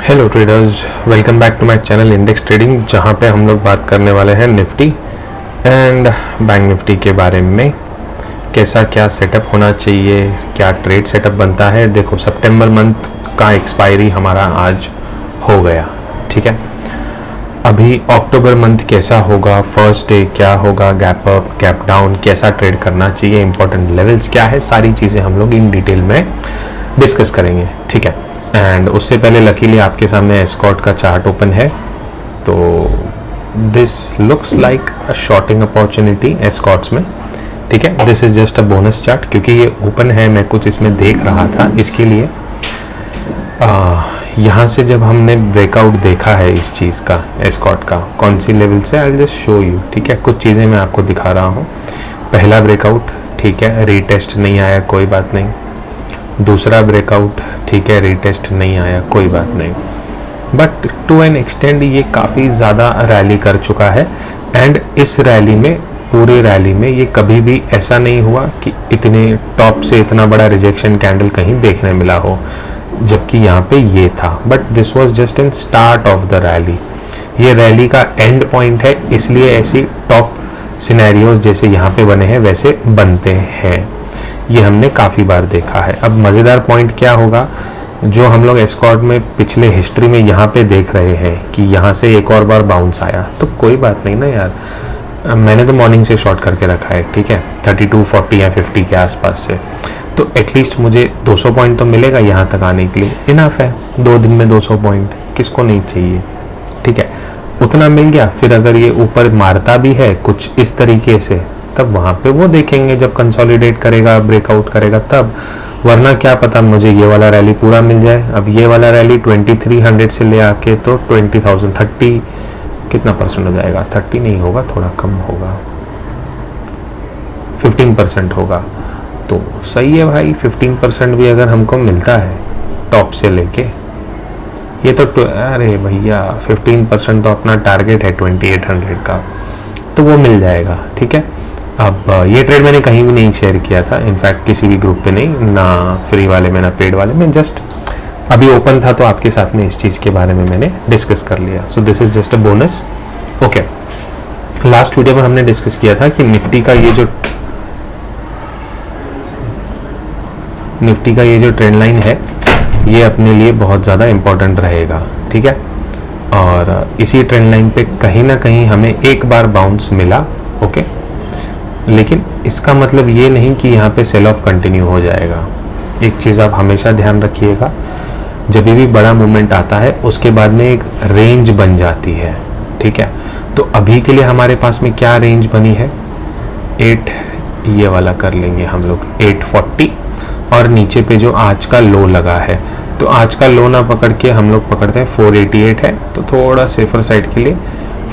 Hello traders, welcome back to my channel index trading, जहां पे हम लोग बात करने वाले हैं निफ्टी एंड बैंक निफ्टी के बारे में। कैसा क्या सेटअप होना चाहिए, क्या ट्रेड सेटअप बनता है। देखो, सितंबर मंथ का एक्सपायरी हमारा आज हो गया, ठीक है। अभी अक्टूबर मंथ कैसा होगा, फर्स्ट डे क्या होगा, गैप अप गैप डाउन, कैसा ट्रेड करना चाहिए, इंपॉर्टेंट लेवल्स क्या है, सारी चीज़ें हम लोग इन डिटेल में डिस्कस करेंगे, ठीक है। एंड उससे पहले लकीली आपके सामने एस्कॉर्ट का चार्ट ओपन है, तो this looks like a shorting opportunity Escorts में, ठीक है। This is just a bonus chart, क्योंकि ये ओपन है, मैं कुछ इसमें देख रहा था, इसके लिए यहाँ से जब हमने ब्रेकआउट देखा है इस चीज़ का, एस्कॉर्ट का, कौन सी लेवल से, आई जस्ट शो यू, ठीक है। कुछ चीज़ें मैं आपको दिखा रहा हूँ। पहला ब्रेकआउट, ठीक है, रीटेस्ट नहीं आया, कोई बात नहीं। दूसरा ब्रेकआउट, ठीक है, रीटेस्ट नहीं आया, कोई बात नहीं। बट टू एन एक्सटेंड ये काफ़ी ज़्यादा रैली कर चुका है। एंड इस रैली में, पूरी रैली में, ये कभी भी ऐसा नहीं हुआ कि इतने टॉप से इतना बड़ा रिजेक्शन कैंडल कहीं देखने मिला हो, जबकि यहाँ पे ये था। But this was just in start of the rally. ये रैली का एंड पॉइंट है, इसलिए ऐसी टॉप सिनेरियोज जैसे यहाँ पे बने हैं वैसे बनते हैं। ये हमने काफ़ी बार देखा है। अब मज़ेदार पॉइंट क्या होगा, जो हम लोग एस्कॉर्ट में पिछले हिस्ट्री में यहाँ पे देख रहे हैं कि यहाँ से एक और बार बाउंस आया, तो कोई बात नहीं ना यार। मैंने तो मॉर्निंग से शॉर्ट करके रखा है, ठीक है, 32, 40 या 50 के आसपास से, तो एटलीस्ट मुझे 200 पॉइंट तो मिलेगा यहाँ तक आने के लिए। इनफ है, 2 दिन में 200 पॉइंट किसको नहीं चाहिए, ठीक है। उतना मिल गया, फिर अगर ये ऊपर मारता भी है कुछ इस तरीके से, तब वहाँ पे वो देखेंगे जब कंसोलिडेट करेगा, ब्रेकआउट करेगा तब। वरना क्या पता मुझे ये वाला रैली पूरा मिल जाए। अब ये वाला रैली 2300 से ले आके तो 20,000, 30 कितना परसेंट हो जाएगा, 30 नहीं होगा, थोड़ा कम होगा, 15% होगा। तो सही है भाई, 15% भी अगर हमको मिलता है टॉप से लेके, ये तो अरे भैया 15% तो अपना टारगेट है 2800 का, तो वो मिल जाएगा, ठीक है। अब ये ट्रेड मैंने कहीं भी नहीं शेयर किया था, इनफैक्ट किसी भी ग्रुप पे नहीं, ना फ्री वाले में ना पेड वाले में, जस्ट अभी ओपन था तो आपके साथ में इस चीज़ के बारे में मैंने डिस्कस कर लिया। So this is just a bonus, okay. Last video में हमने डिस्कस किया था कि निफ्टी का ये जो ट्रेंड लाइन है, ये अपने लिए बहुत ज़्यादा इम्पोर्टेंट रहेगा, ठीक है। और इसी ट्रेंड लाइन पे कहीं ना कहीं हमें एक बार बाउंस मिला, ओके, लेकिन इसका मतलब ये नहीं कि यहाँ पे सेल ऑफ कंटिन्यू हो जाएगा। एक चीज़ आप हमेशा ध्यान रखिएगा, जब भी बड़ा मूवमेंट आता है उसके बाद में एक रेंज बन जाती है, ठीक है। तो अभी के लिए हमारे पास में क्या रेंज बनी है, 8, ये वाला कर लेंगे हम लोग 840, और नीचे पे जो आज का लो लगा है, तो आज का लो ना पकड़ के हम लोग पकड़ते हैं 488 है, तो थोड़ा सेफर साइड के लिए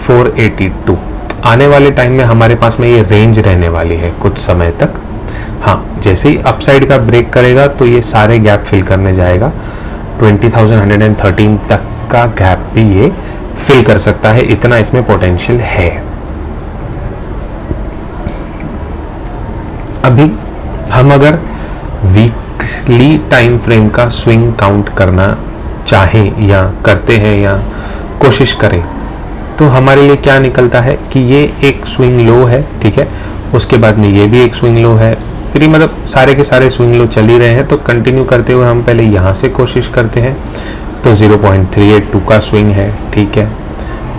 482। आने वाले टाइम में हमारे पास में ये रेंज रहने वाली है कुछ समय तक। हाँ, जैसे ही अपसाइड का ब्रेक करेगा तो ये सारे गैप फिल करने जाएगा। 20,113 तक का गैप भी ये फिल कर सकता है, इतना इसमें पोटेंशियल है। अभी हम अगर वीकली टाइम फ्रेम का स्विंग काउंट करना चाहें या करते हैं या कोशिश करें, तो हमारे लिए क्या निकलता है कि ये एक स्विंग लो है, ठीक है, उसके बाद में ये भी एक स्विंग लो है, फिर मतलब सारे के सारे स्विंग लो चल ही रहे हैं। तो कंटिन्यू करते हुए हम पहले यहाँ से कोशिश करते हैं, तो 0.382 का स्विंग है, ठीक है।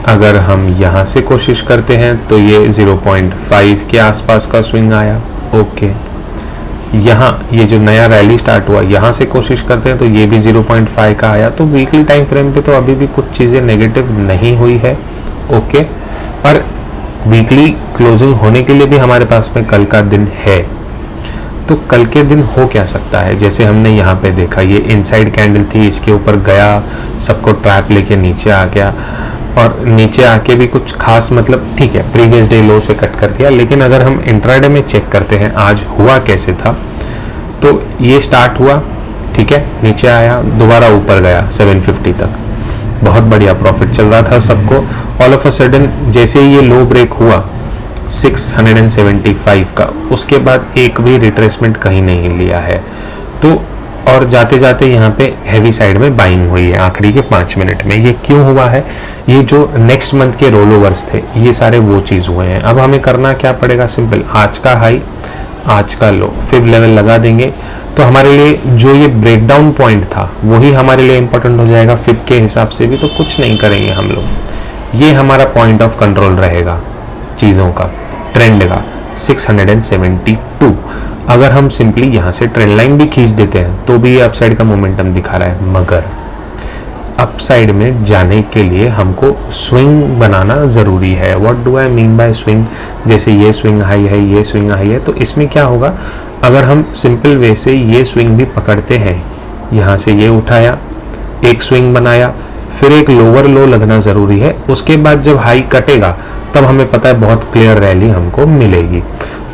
अगर हम यहाँ से कोशिश करते हैं तो ये 0.5 के आसपास का स्विंग आया, ओके। यहाँ ये जो नया रैली स्टार्ट हुआ, यहाँ से कोशिश करते हैं तो ये भी 0.5 का आया। तो वीकली टाइम फ्रेम पे तो अभी भी कुछ चीज़ें नेगेटिव नहीं हुई है, ओके। और वीकली क्लोजिंग होने के लिए भी हमारे पास में कल का दिन है। तो कल के दिन हो क्या सकता है, जैसे हमने यहाँ पे देखा, ये इनसाइड कैंडल थी, इसके ऊपर गया, सबको ट्रैप लेके नीचे आ गया, और नीचे आके भी कुछ खास मतलब ठीक है, प्रीवियस डे लो से कट कर दिया। लेकिन अगर हम इंट्राडे में चेक करते हैं आज हुआ कैसे था, तो ये स्टार्ट हुआ, ठीक है, नीचे आया, दोबारा ऊपर गया 750 तक, बहुत बढ़िया प्रॉफिट चल रहा था सबको। ऑल ऑफ अ सडन जैसे ही ये लो ब्रेक हुआ 675 का, उसके बाद एक भी रिट्रेसमेंट कहीं नहीं लिया है। तो और जाते जाते यहाँ पे हैवी साइड में बाइंग हुई है आखिरी के 5 मिनट में। ये क्यों हुआ है? ये जो नेक्स्ट मंथ के रोल ओवर्स थे ये सारे वो चीज़ हुए हैं। अब हमें करना क्या पड़ेगा? सिंपल, आज का हाई आज का लो फिर लेवल लगा देंगे, तो हमारे लिए जो ये ब्रेकडाउन पॉइंट था वही हमारे लिए इंपॉर्टेंट हो जाएगा। फिब के हिसाब से भी तो कुछ नहीं करेंगे हम लोग, ये हमारा पॉइंट ऑफ कंट्रोल रहेगा चीज़ों का, ट्रेंड का 672। अगर हम सिंपली यहाँ से ट्रेंड लाइन भी खींच देते हैं तो भी ये अपसाइड का मोमेंटम दिखा रहा है, मगर अपसाइड में जाने के लिए हमको स्विंग बनाना ज़रूरी है। What do I mean by swing? जैसे ये स्विंग हाई है, ये स्विंग हाई है, तो इसमें क्या होगा? अगर हम सिंपल वे से ये स्विंग भी पकड़ते हैं, यहाँ से ये उठाया, एक स्विंग बनाया, फिर एक लोअर लो लगना ज़रूरी है। उसके बाद जब हाई कटेगा तब हमें पता है बहुत क्लियर रैली हमको मिलेगी।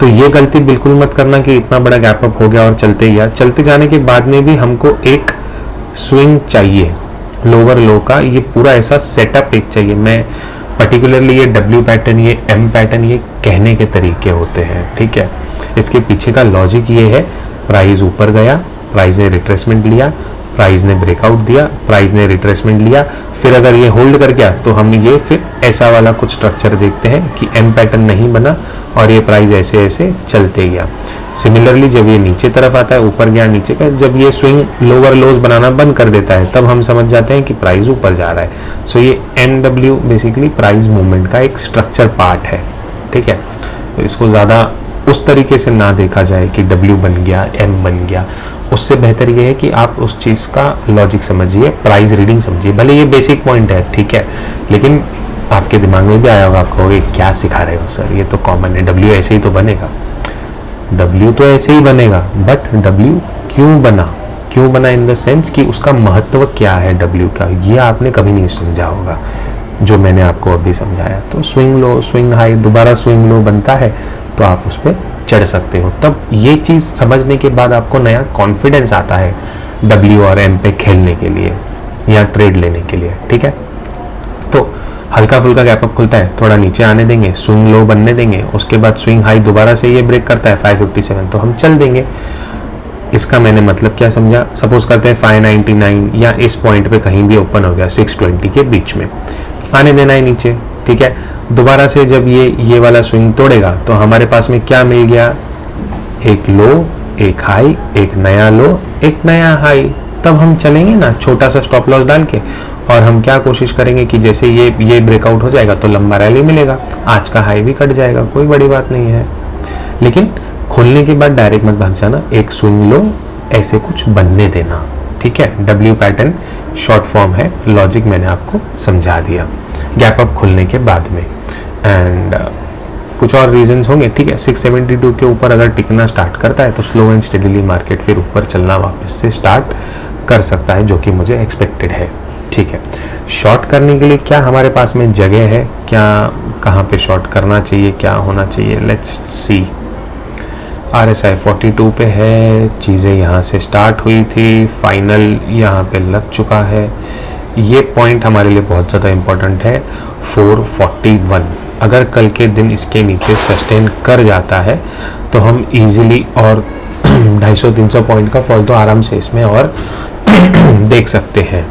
तो ये गलती बिल्कुल मत करना कि इतना बड़ा गैप अप हो गया और चलते गया। चलते जाने के बाद में भी हमको एक स्विंग चाहिए लोअर लो का, ये पूरा ऐसा सेटअप एक चाहिए। मैं पर्टिकुलरली ये डब्ल्यू पैटर्न, ये एम पैटर्न, ये कहने के तरीके होते हैं, ठीक है। इसके पीछे का लॉजिक ये है, प्राइस ऊपर गया, प्राइस ने रिट्रेसमेंट लिया, प्राइस ने ब्रेकआउट दिया, प्राइस ने रिट्रेसमेंट लिया, फिर अगर ये होल्ड कर गया तो हम ये फिर ऐसा वाला कुछ स्ट्रक्चर देखते हैं कि एम पैटर्न नहीं बना और ये प्राइस ऐसे ऐसे चलते गया। सिमिलरली जब ये नीचे तरफ आता है, ऊपर गया नीचे का, जब ये स्विंग लोअर लोज बनाना बंद कर देता है तब हम समझ जाते हैं कि प्राइस ऊपर जा रहा है। सो ये NW बेसिकली प्राइस मूवमेंट का एक स्ट्रक्चर पार्ट है, ठीक है। तो इसको ज़्यादा उस तरीके से ना देखा जाए कि W बन गया, M बन गया। उससे बेहतर ये है कि आप उस चीज़ का लॉजिक समझिए, प्राइस रीडिंग समझिए। भले ये बेसिक पॉइंट है, ठीक है, लेकिन आपके दिमाग में भी आया होगा, आप कहोगे क्या सिखा रहे हो सर, ये तो कॉमन है, W ऐसे ही तो बनेगा। W तो ऐसे ही बनेगा, बट W क्यों बना? क्यों बना इन द सेंस कि उसका महत्व क्या है W का, ये आपने कभी नहीं समझा होगा जो मैंने आपको अभी समझाया। तो स्विंग लो, स्विंग हाई, दोबारा स्विंग लो बनता है तो आप उस पर चढ़ सकते हो। तब ये चीज़ समझने के बाद आपको नया कॉन्फिडेंस आता है W और M पे खेलने के लिए या ट्रेड लेने के लिए, ठीक है। तो हल्का फुल्का गैप अप खुलता है, थोड़ा नीचे आने देंगे, स्विंग लो बनने देंगे, उसके बाद स्विंग हाई दोबारा से ये ब्रेक करता है 557, तो हम चल देंगे। इसका मैंने मतलब क्या समझा? सपोज करते हैं 599 या इस पॉइंट पे कहीं भी ओपन हो गया 620 के बीच में, आने देना है नीचे, ठीक है। दोबारा से जब ये वाला स्विंग तोड़ेगा तो हमारे पास में क्या मिल गया? एक लो, एक हाई, एक नया लो, एक नया हाई। तब हम चलेंगे ना छोटा सा स्टॉप लॉस डाल के, और हम क्या कोशिश करेंगे कि जैसे ये ब्रेकआउट हो जाएगा तो लंबा रैली मिलेगा, आज का हाई भी कट जाएगा, कोई बड़ी बात नहीं है। लेकिन खोलने के बाद डायरेक्ट मत भाग जाना, एक स्विंग लो, ऐसे कुछ बनने देना, ठीक है। W पैटर्न शॉर्ट फॉर्म है, लॉजिक मैंने आपको समझा दिया गैप अप खुलने के बाद में। एंड कुछ और रीजंस होंगे, ठीक है। 672 के ऊपर अगर टिकना स्टार्ट करता है तो स्लो एंड स्टेडीली मार्केट फिर ऊपर चलना वापस से स्टार्ट कर सकता है, जो कि मुझे एक्सपेक्टेड है, ठीक है। शॉर्ट करने के लिए क्या हमारे पास में जगह है? क्या कहाँ पे शॉर्ट करना चाहिए, क्या होना चाहिए? Let's see. RSI 42 पे है, चीज़ें यहाँ से स्टार्ट हुई थी, फाइनल यहाँ पे लग चुका है। ये पॉइंट हमारे लिए बहुत ज़्यादा इम्पोर्टेंट है 441। अगर कल के दिन इसके नीचे सस्टेन कर जाता है तो हम इजीली और 250-300 पॉइंट का फॉल तो आराम से इसमें और देख सकते हैं,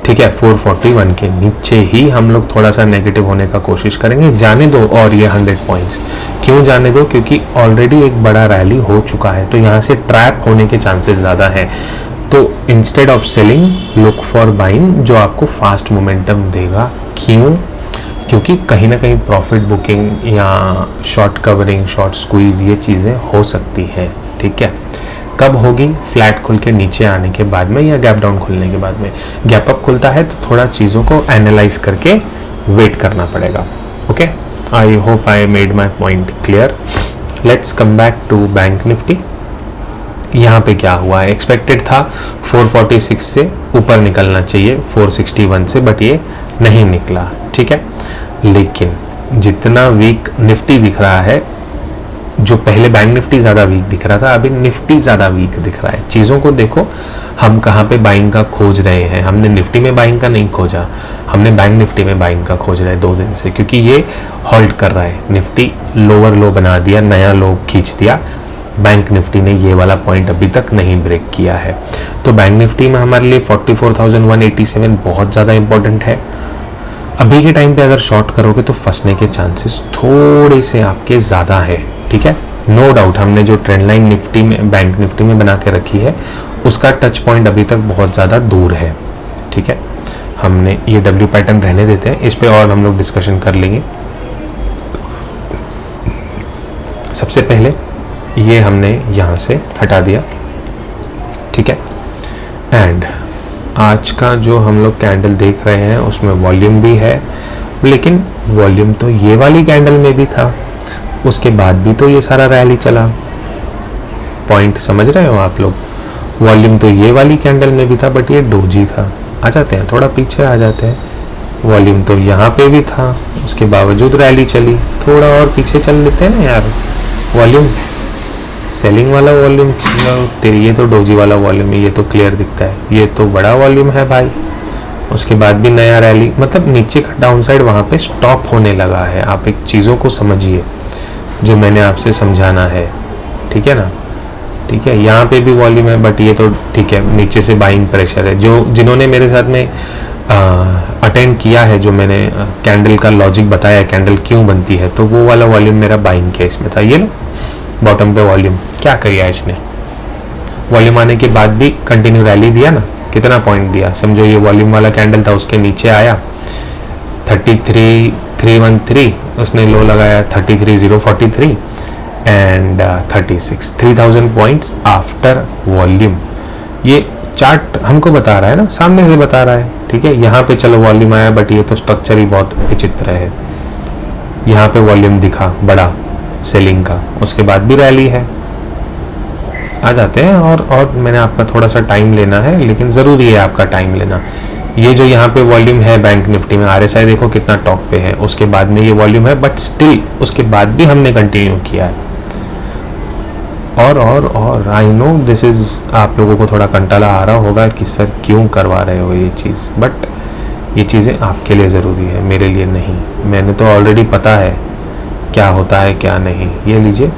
ठीक है। 441 के नीचे ही हम लोग थोड़ा सा नेगेटिव होने का कोशिश करेंगे, जाने दो। और ये 100 पॉइंट्स क्यों जाने दो? क्योंकि ऑलरेडी एक बड़ा रैली हो चुका है, तो यहाँ से ट्रैप होने के चांसेस ज़्यादा हैं। तो instead of selling look for buying, जो आपको फास्ट मोमेंटम देगा। क्यों? क्योंकि कहीं ना कहीं प्रॉफिट बुकिंग या शॉर्ट कवरिंग, शॉर्ट स्क्वीज, ये चीज़ें हो सकती हैं, ठीक है। कब होगी? फ्लैट खुल के नीचे आने के बाद में या गैप डाउन खुलने के बाद में। गैप अप खुलता है तो थोड़ा चीज़ों को एनालाइज करके वेट करना पड़ेगा, okay. I hope I made my point clear. Let's come back to Bank Nifty. यहाँ पे क्या हुआ है? एक्सपेक्टेड था 446 से ऊपर निकलना चाहिए 461 से, बट ये नहीं निकला, ठीक है। लेकिन जितना वीक निफ्टी दिख रहा है, जो पहले बैंक निफ्टी ज़्यादा वीक दिख रहा था, अभी निफ्टी ज़्यादा वीक दिख रहा है। चीज़ों को देखो, हम कहाँ पे बाइंग का खोज रहे हैं। हमने निफ्टी में बाइंग का नहीं खोजा, हमने बैंक निफ्टी में बाइंग का खोज रहे हैं 2 दिन से, क्योंकि ये होल्ड कर रहा है। निफ्टी लोअर लो बना दिया, नया लो खींच दिया, बैंक निफ्टी ने ये वाला पॉइंट अभी तक नहीं ब्रेक किया है। तो बैंक निफ्टी में हमारे लिए 44,187 बहुत ज़्यादा इंपॉर्टेंट है। अभी के टाइम पे अगर शॉर्ट करोगे तो फंसने के चांसेस थोड़े से आपके ज़्यादा है, ठीक है। नो डाउट हमने जो ट्रेंड लाइन निफ्टी में, बैंक निफ्टी में बना के रखी है, उसका टच पॉइंट अभी तक बहुत ज़्यादा दूर है, ठीक है। हमने ये डब्ल्यू पैटर्न रहने देते हैं, इस पे और हम लोग डिस्कशन कर लेंगे। सबसे पहले ये हमने यहाँ से हटा दिया, ठीक है। एंड आज का जो हम लोग कैंडल देख रहे हैं उसमें वॉल्यूम भी है, लेकिन वॉल्यूम तो ये वाली कैंडल में भी था, उसके बाद भी तो ये सारा रैली चला। पॉइंट समझ रहे हो आप लोग? वॉल्यूम तो ये वाली कैंडल में भी था, बट ये डोजी था। आ जाते हैं, थोड़ा पीछे आ जाते हैं। वॉल्यूम तो यहाँ पे भी था, उसके बावजूद रैली चली। थोड़ा और पीछे चल लेते हैं ना यार। वॉल्यूम सेलिंग वाला वॉल्यूम, तेरी ये तो डोजी वाला वॉल्यूम है, ये तो क्लियर दिखता है, ये तो बड़ा वॉल्यूम है भाई। उसके बाद भी नया रैली, मतलब नीचे का डाउन साइड वहाँ पे स्टॉप होने लगा है। आप एक चीज़ों को समझिए जो मैंने आपसे समझाना है, ठीक है ना। ठीक है, यहाँ पे भी वॉल्यूम है, बट ये तो ठीक है, नीचे से बाइंग प्रेशर है। जो जिन्होंने मेरे साथ में अटेंड किया है, जो मैंने कैंडल का लॉजिक बताया, कैंडल क्यों बनती है, तो वो वाला वॉल्यूम मेरा बाइंग केस में था। ये लो बॉटम पे वॉल्यूम क्या किया इसने, वॉल्यूम आने के बाद भी कंटिन्यू रैली दिया ना। कितना पॉइंट दिया, समझो ये वॉल्यूम वाला कैंडल था, उसके नीचे आया 33,313, उसने लो लगाया 33,043 एंड 3,000 पॉइंट्स आफ्टर वॉल्यूम। ये चार्ट हमको बता रहा है ना, सामने से बता रहा है, ठीक है। यहाँ पे चलो वॉल्यूम आया, बट ये तो स्ट्रक्चर ही बहुत विचित्र है। यहाँ पे वॉल्यूम दिखा बड़ा सेलिंग का, उसके बाद भी रैली है। आ जाते हैं, और मैंने आपका थोड़ा सा टाइम लेना है, लेकिन ज़रूरी है आपका टाइम लेना। ये जो यहाँ पे वॉल्यूम है बैंक निफ्टी में, RSI देखो कितना टॉप पे है, उसके बाद में ये वॉल्यूम है, बट स्टिल उसके बाद भी हमने कंटिन्यू किया है। और आई नो दिस इज़, आप लोगों को थोड़ा कंटाला आ रहा होगा कि सर क्यों करवा रहे हो ये चीज़, बट ये चीज़ें आपके लिए ज़रूरी है, मेरे लिए नहीं। मैंने तो ऑलरेडी पता है क्या होता है क्या नहीं। ये लीजिए,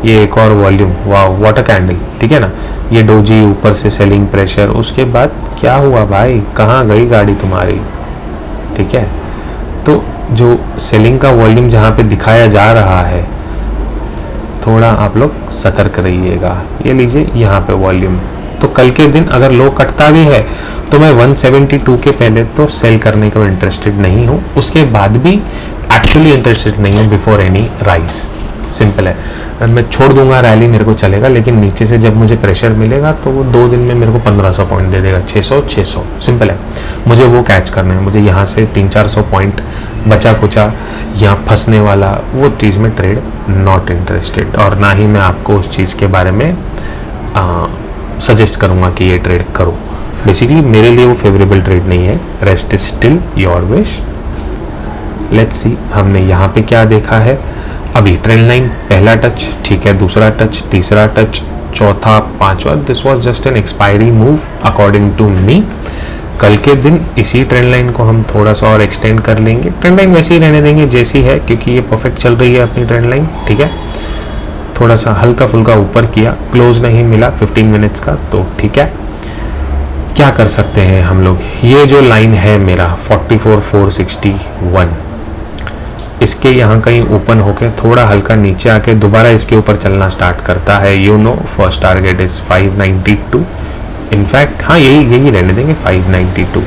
ये एक और वॉल्यूम, वाह व्हाट अ कैंडल, ठीक है ना। ये डोजी, ऊपर से सेलिंग प्रेशर, उसके बाद क्या हुआ भाई, कहाँ गई गाड़ी तुम्हारी, ठीक है। तो जो सेलिंग का वॉल्यूम जहाँ पे दिखाया जा रहा है, थोड़ा आप लोग सतर्क रहिएगा। ये लीजिए यहाँ पे वॉल्यूम, तो कल के दिन अगर लो कटता भी है तो मैं 172 के पहले तो सेल करने को इंटरेस्टेड नहीं हूँ, उसके बाद भी एक्चुअली इंटरेस्टेड नहीं हूँ बिफोर एनी राइज। सिंपल है, मैं छोड़ दूंगा रैली, मेरे को चलेगा, लेकिन नीचे से जब मुझे प्रेशर मिलेगा तो वो 2 दिन में मेरे को 1500 पॉइंट दे देगा, 600। सिंपल है, मुझे वो कैच करना है। मुझे यहाँ से 300-400 पॉइंट बचा कुचा यहाँ फंसने वाला वो चीज़ में ट्रेड नॉट इंटरेस्टेड, और ना ही मैं आपको उस चीज़ के बारे में सजेस्ट करूँगा कि ये ट्रेड करो। बेसिकली मेरे लिए वो फेवरेबल ट्रेड नहीं है। Rest is still your wish. Let's see हमने यहाँ पे क्या देखा है। अभी ट्रेंड लाइन पहला टच, ठीक है, दूसरा टच, तीसरा टच, चौथा, पांचवा, this was just an expiry move according to me. कल के दिन इसी ट्रेंड लाइन को हम थोड़ा सा और एक्सटेंड कर लेंगे। ट्रेंड लाइन वैसे ही रहने देंगे जैसी है, क्योंकि ये परफेक्ट चल रही है अपनी ट्रेंड लाइन, ठीक है। थोड़ा सा हल्का फुल्का ऊपर किया, क्लोज नहीं मिला 15 मिनट्स का, तो ठीक है। क्या कर सकते हैं हम लोग, ये जो लाइन है मेरा 44,461, इसके यहाँ कहीं ओपन होके थोड़ा हल्का नीचे आके दोबारा इसके ऊपर चलना स्टार्ट करता है, you know first target is 592। In fact हाँ, यही रहने देंगे 592।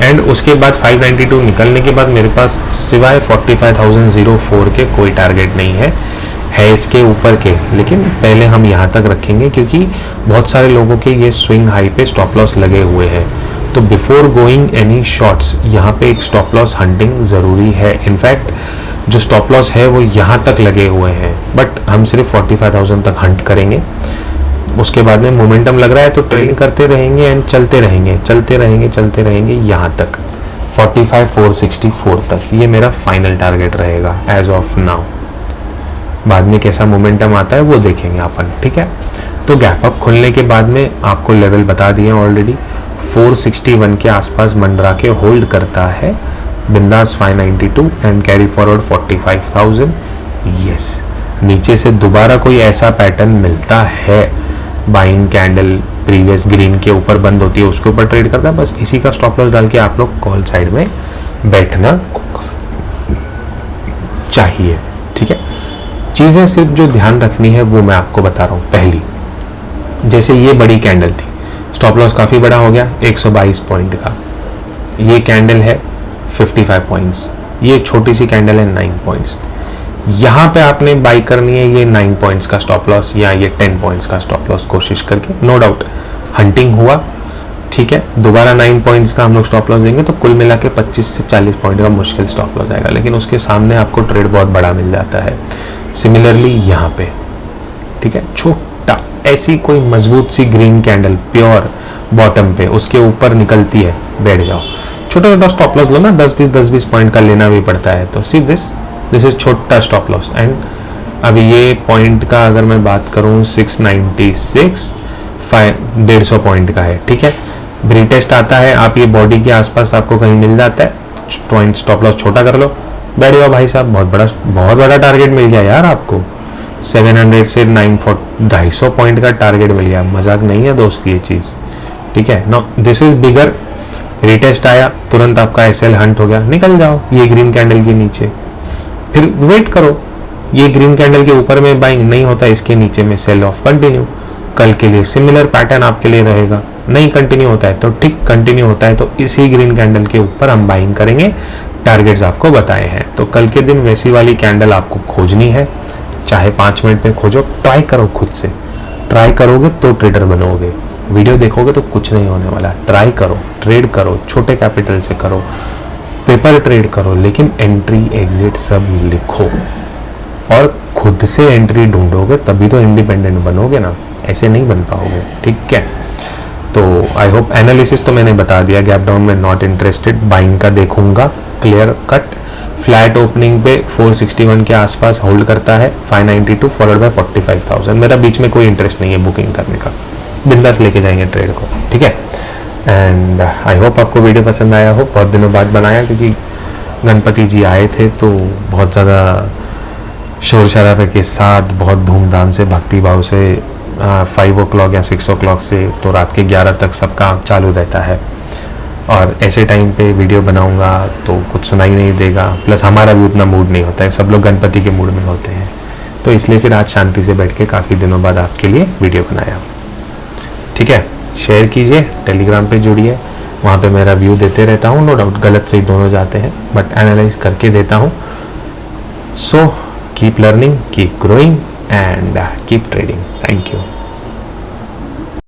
एंड उसके बाद 592 निकलने के बाद मेरे पास सिवाय 45,004 के कोई टारगेट नहीं है इसके ऊपर के। लेकिन पहले हम यहाँ तक रखेंगे, क्योंकि बहुत सारे लोगों के ये स्विंग हाई पे स्टॉप लॉस लगे हुए हैं। तो बिफोर गोइंग एनी शॉट्स यहाँ पे एक स्टॉप लॉस हंटिंग ज़रूरी है। इनफैक्ट जो स्टॉप लॉस है वो यहाँ तक लगे हुए हैं, बट हम सिर्फ 45,000 तक हंट करेंगे। उसके बाद में मोमेंटम लग रहा है तो ट्रेड करते रहेंगे एंड चलते रहेंगे यहाँ तक 45,464 तक। ये मेरा फाइनल टारगेट रहेगा एज ऑफ नाउ। बाद में कैसा मोमेंटम आता है वो देखेंगे अपन, ठीक है। तो गैप अप खुलने के बाद में आपको लेवल बता दिए ऑलरेडी, 461 के आसपास मंडरा के होल्ड करता है बिंदास 592 एंड कैरी फॉरवर्ड 45,000। यस, नीचे से दोबारा कोई ऐसा पैटर्न मिलता है, बाइंग कैंडल प्रीवियस ग्रीन के ऊपर बंद होती है उसके ऊपर ट्रेड करता है, बस इसी का स्टॉप लॉस डाल के आप लोग कॉल साइड में बैठना चाहिए। ठीक है, चीज़ें सिर्फ जो ध्यान रखनी है वो मैं आपको बता रहा हूँ। पहली, जैसे ये बड़ी कैंडल थी, स्टॉप लॉस काफ़ी बड़ा हो गया 122 पॉइंट का, ये कैंडल है 55 पॉइंट्स, ये छोटी सी कैंडल है 9 पॉइंट्स। यहाँ पे आपने बाई करनी है ये 9 पॉइंट्स का स्टॉप लॉस या ये 10 पॉइंट्स का स्टॉप लॉस कोशिश करके। नो डाउट हंटिंग हुआ, ठीक है, दोबारा 9 पॉइंट्स का हम लोग स्टॉप लॉस देंगे तो कुल मिला के 25 से 40 पॉइंट का मुश्किल स्टॉप लॉस आएगा, लेकिन उसके सामने आपको ट्रेड बहुत बड़ा मिल जाता है। सिमिलरली यहाँ पे, ठीक है, छोटा ऐसी कोई मजबूत सी ग्रीन कैंडल प्योर बॉटम पे उसके ऊपर निकलती है, बैठ जाओ, छोटा छोटा स्टॉप लॉस लो ना, 10-20 पॉइंट का लेना भी पड़ता है। तो सी दिस इज छोटा स्टॉप लॉस। एंड अभी ये पॉइंट का अगर मैं बात करूँ 696, 150 पॉइंट का है, ठीक है, ब्रीटेस्ट आता है, आप ये बॉडी के आसपास आपको कहीं मिल जाता है, पॉइंट स्टॉप लॉस छोटा कर लो, बैठ जाओ भाई साहब, बहुत बड़ा टारगेट मिल गया यार आपको, 700 से 250 पॉइंट का टारगेट मिल गया, मजाक नहीं है दोस्त ये चीज़। ठीक है, no this is bigger, retest आया तुरंत आपका एसएल हंट हो गया, निकल जाओ ये ग्रीन कैंडल के नीचे, फिर वेट करो, ये ग्रीन कैंडल के ऊपर में बाइंग नहीं होता, इसके नीचे में सेल ऑफ कंटिन्यू, कल के लिए सिमिलर पैटर्न आपके लिए रहेगा। नहीं कंटिन्यू होता है तो ठीक, कंटिन्यू होता है तो इसी ग्रीन कैंडल के ऊपर हम बाइंग करेंगे, टारगेट्स आपको बताए हैं। तो कल के दिन वैसी वाली कैंडल आपको खोजनी है, चाहे 5 मिनट में खोजो, ट्राई करो, खुद से ट्राई करोगे तो ट्रेडर बनोगे, वीडियो देखोगे तो कुछ नहीं होने वाला। ट्राई करो, ट्रेड करो, छोटे कैपिटल से करो, पेपर ट्रेड करो, लेकिन एंट्री एग्जिट सब लिखो और खुद से एंट्री ढूंढोगे तभी तो इंडिपेंडेंट बनोगे ना, ऐसे नहीं बन पाओगे। ठीक है, तो आई होप एनालिसिस तो मैंने बता दिया, गैप डाउन में नॉट इंटरेस्टेड, बाइंग का देखूंगा क्लियर कट, फ्लैट ओपनिंग पे 461 के आसपास होल्ड करता है, 592 फॉलोड बाय 45,000, मेरा बीच में कोई इंटरेस्ट नहीं है बुकिंग करने का, बिंदास लेके जाएंगे ट्रेड को। ठीक है, एंड आई होप आपको वीडियो पसंद आया हो, बहुत दिनों बाद बनाया क्योंकि गणपति जी आए थे तो बहुत ज़्यादा शोर शराबे के साथ, बहुत धूमधाम से, भक्ति भाव से 5 o'clock या 6 o'clock से तो रात के 11 तक सब काम चालू रहता है, और ऐसे टाइम पे वीडियो बनाऊंगा तो कुछ सुनाई नहीं देगा, प्लस हमारा भी उतना मूड नहीं होता है, सब लोग गणपति के मूड में होते हैं, तो इसलिए फिर आज शांति से बैठ के काफ़ी दिनों बाद आपके लिए वीडियो बनाया। ठीक है, शेयर कीजिए, टेलीग्राम पे जुड़िए, वहाँ पे मेरा व्यू देते रहता हूँ, नो डाउट गलत सही दोनों जाते हैं बट एनालाइज करके देता हूँ। So keep learning, keep growing and keep trading. Thank you.